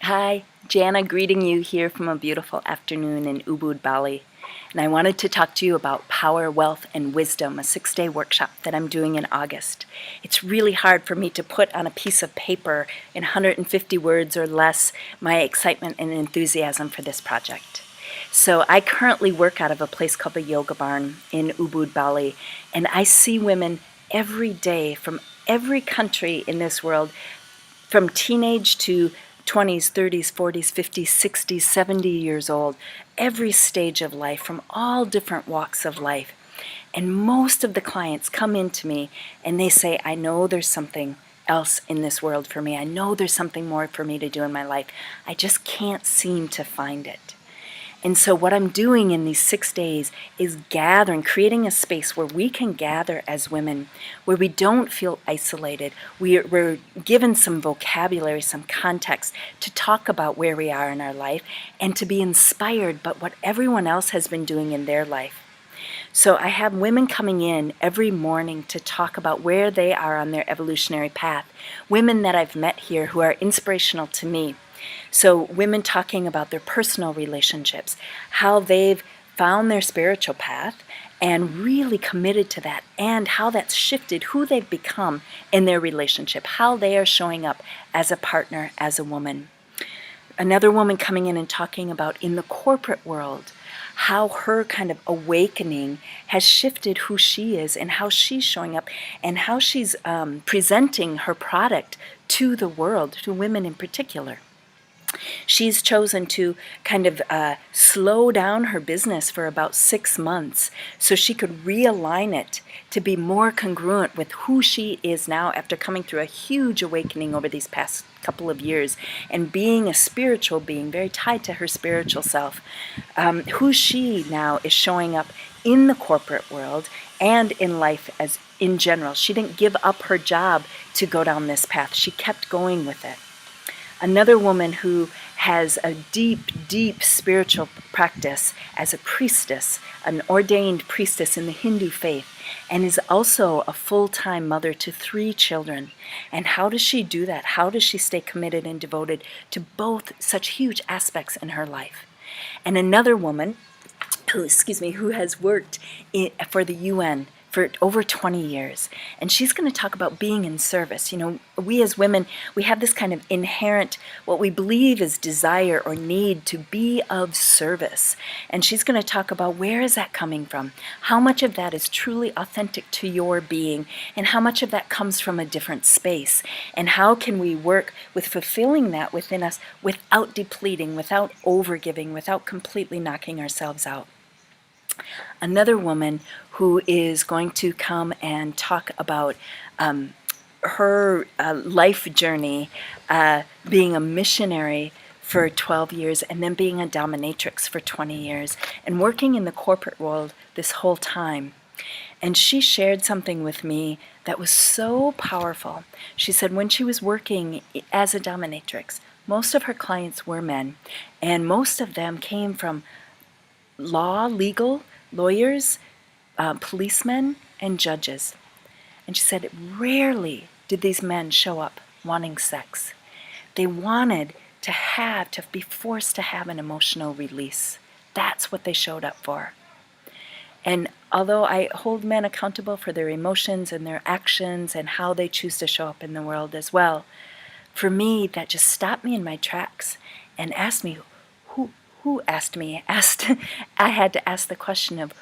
Hi, Jana greeting you here from a beautiful afternoon in Ubud, Bali. And I wanted to talk to you about Power, Wealth, and Wisdom, a 6-day workshop that I'm doing in August. It's really hard for me to put on a piece of paper in 150 words or less my excitement and enthusiasm for this project. So I currently work out of a place called the Yoga Barn in Ubud, Bali, and I see women every day from every country in this world, from teenage to 20s, 30s, 40s, 50s, 60s, 70 years old, every stage of life, from all different walks of life. And most of the clients come into me and they say, I know there's something else in this world for me. I know there's something more for me to do in my life. I just can't seem to find it. And so what I'm doing in these 6 days is creating a space where we can gather as women, where we don't feel isolated. We're given some vocabulary, some context to talk about where we are in our life and to be inspired by what everyone else has been doing in their life. So I have women coming in every morning to talk about where they are on their evolutionary path. Women that I've met here who are inspirational to me. So women talking about their personal relationships, how they've found their spiritual path and really committed to that, and how that's shifted who they've become in their relationship, how they are showing up as a partner, as a woman. Another woman coming in and talking about in the corporate world, how her kind of awakening has shifted who she is and how she's showing up and how she's presenting her product to the world, to women in particular. She's chosen to kind of slow down her business for about 6 months so she could realign it to be more congruent with who she is now after coming through a huge awakening over these past couple of years and being a spiritual being, very tied to her spiritual self. Who she now is showing up in the corporate world and in life as in general. She didn't give up her job to go down this path. She kept going with it. Another woman who has a deep, deep spiritual practice as a priestess, an ordained priestess in the Hindu faith, and is also a full-time mother to 3 children. And how does she do that? How does she stay committed and devoted to both such huge aspects in her life? And another woman who has worked for the UN for over 20 years. And she's going to talk about being in service. You know, we as women, we have this kind of inherent, what we believe is desire or need to be of service. And she's going to talk about where is that coming from? How much of that is truly authentic to your being? And how much of that comes from a different space? And how can we work with fulfilling that within us without depleting, without overgiving, without completely knocking ourselves out? Another woman who is going to come and talk about her life journey, being a missionary for 12 years and then being a dominatrix for 20 years and working in the corporate world this whole time. And she shared something with me that was so powerful. She said when she was working as a dominatrix, most of her clients were men, and most of them came from legal lawyers, policemen, and judges. And she said rarely did these men show up wanting sex. They wanted to be forced to have an emotional release. That's what they showed up for. And although I hold men accountable for their emotions and their actions and how they choose to show up in the world as well, for me, that just stopped me in my tracks and asked me, I had to ask the question of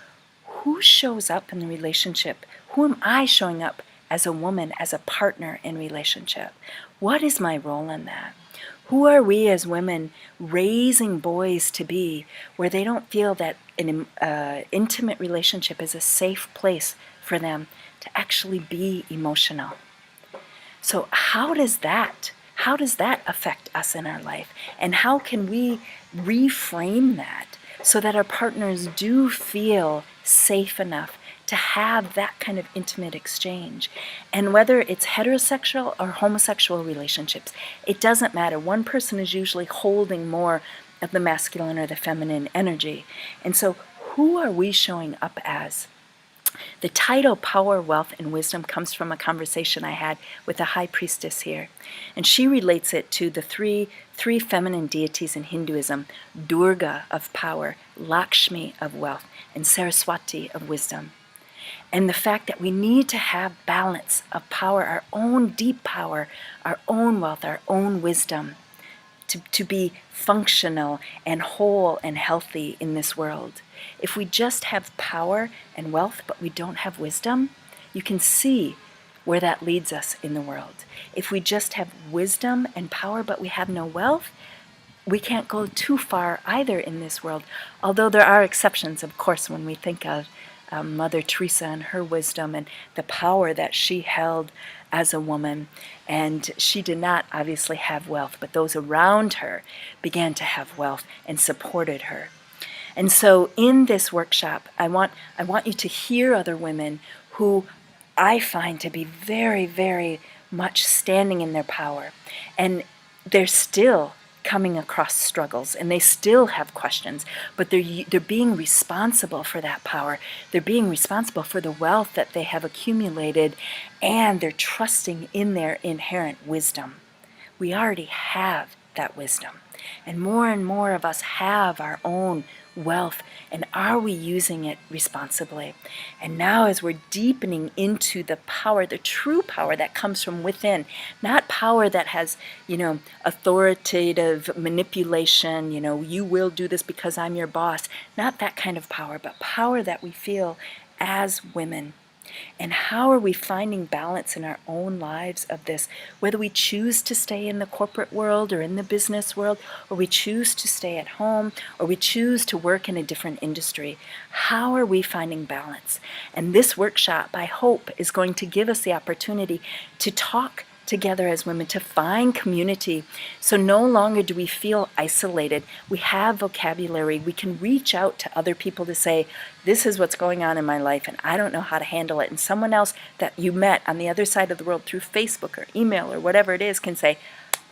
who shows up in the relationship? Who am I showing up as a woman, as a partner in relationship? What is my role in that? Who are we as women raising boys to be where they don't feel that an intimate relationship is a safe place for them to actually be emotional? So how does that affect us in our life? And how can we reframe that so that our partners do feel safe enough to have that kind of intimate exchange? And whether it's heterosexual or homosexual relationships, it doesn't matter. One person is usually holding more of the masculine or the feminine energy. And so who are we showing up as? The title Power, Wealth, and Wisdom comes from a conversation I had with a high priestess here. And she relates it to the three feminine deities in Hinduism: Durga of power, Lakshmi of wealth, and Saraswati of wisdom. And the fact that we need to have balance of power, our own deep power, our own wealth, our own wisdom, to be functional and whole and healthy in this world. If we just have power and wealth, but we don't have wisdom, you can see where that leads us in the world. If we just have wisdom and power, but we have no wealth, we can't go too far either in this world. Although there are exceptions, of course, when we think of Mother Teresa and her wisdom and the power that she held as a woman. And she did not obviously have wealth, but those around her began to have wealth and supported her. And so in this workshop, I want you to hear other women who I find to be very, very much standing in their power. And they're still coming across struggles, and they still have questions, but they're being responsible for that power. They're being responsible for the wealth that they have accumulated, and they're trusting in their inherent wisdom. We already have that wisdom, and more of us have our own wealth, and are we using it responsibly? And now as we're deepening into the power, the true power that comes from within, not power that has, authoritative manipulation, you will do this because I'm your boss, not that kind of power, but power that we feel as women. And how are we finding balance in our own lives of this? Whether we choose to stay in the corporate world or in the business world, or we choose to stay at home, or we choose to work in a different industry, how are we finding balance? And this workshop, I hope, is going to give us the opportunity to talk together as women, to find community. So no longer do we feel isolated. We have vocabulary. We can reach out to other people to say, this is what's going on in my life and I don't know how to handle it. And someone else that you met on the other side of the world through Facebook or email or whatever it is can say,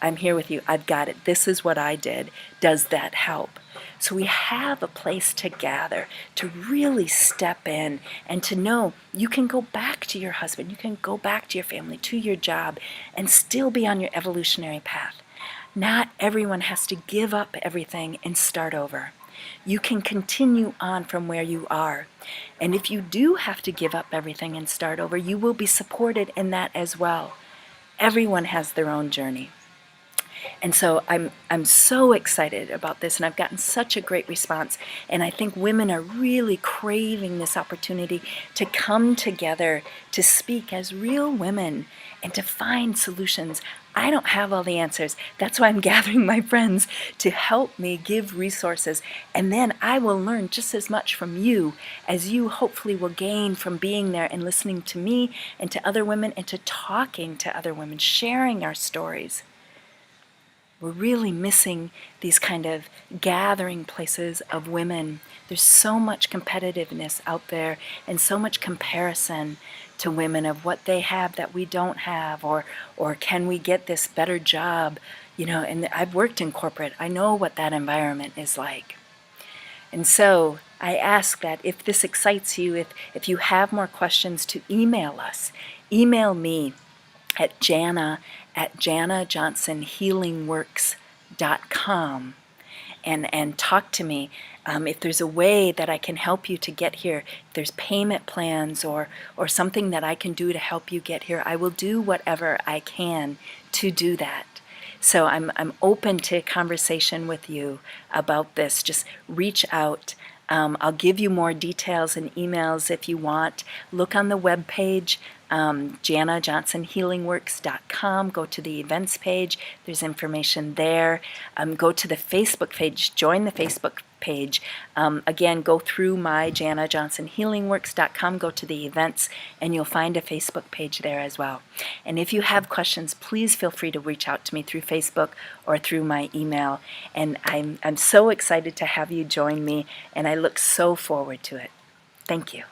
I'm here with you. I've got it. This is what I did. Does that help? So we have a place to gather, to really step in and to know you can go back to your husband, you can go back to your family, to your job, and still be on your evolutionary path. Not everyone has to give up everything and start over. You can continue on from where you are. And if you do have to give up everything and start over, you will be supported in that as well. Everyone has their own journey. And so I'm so excited about this, and I've gotten such a great response. And I think women are really craving this opportunity to come together, to speak as real women, and to find solutions. I don't have all the answers. That's why I'm gathering my friends to help me give resources. And then I will learn just as much from you as you hopefully will gain from being there and listening to me and to other women and to talking to other women, sharing our stories. We're really missing these kind of gathering places of women. There's so much competitiveness out there and so much comparison to women of what they have that we don't have, or can we get this better job? And I've worked in corporate. I know what that environment is like. And so I ask that if this excites you, if you have more questions, to email us. Email me at jana@janajohnsonhealingworks.com and talk to me. If there's a way that I can help you to get here, if there's payment plans or something that I can do to help you get here, I will do whatever I can to do that. So I'm open to conversation with you about this. Just reach out. I'll give you more details and emails if you want. Look on the webpage, janajohnsonhealingworks.com. Go to the events page. There's information there. Go to the Facebook page. Join the Facebook page. Again, go through my janajohnsonhealingworks.com. Go to the events, and you'll find a Facebook page there as well. And if you have questions, please feel free to reach out to me through Facebook or through my email. And I'm so excited to have you join me, and I look so forward to it. Thank you.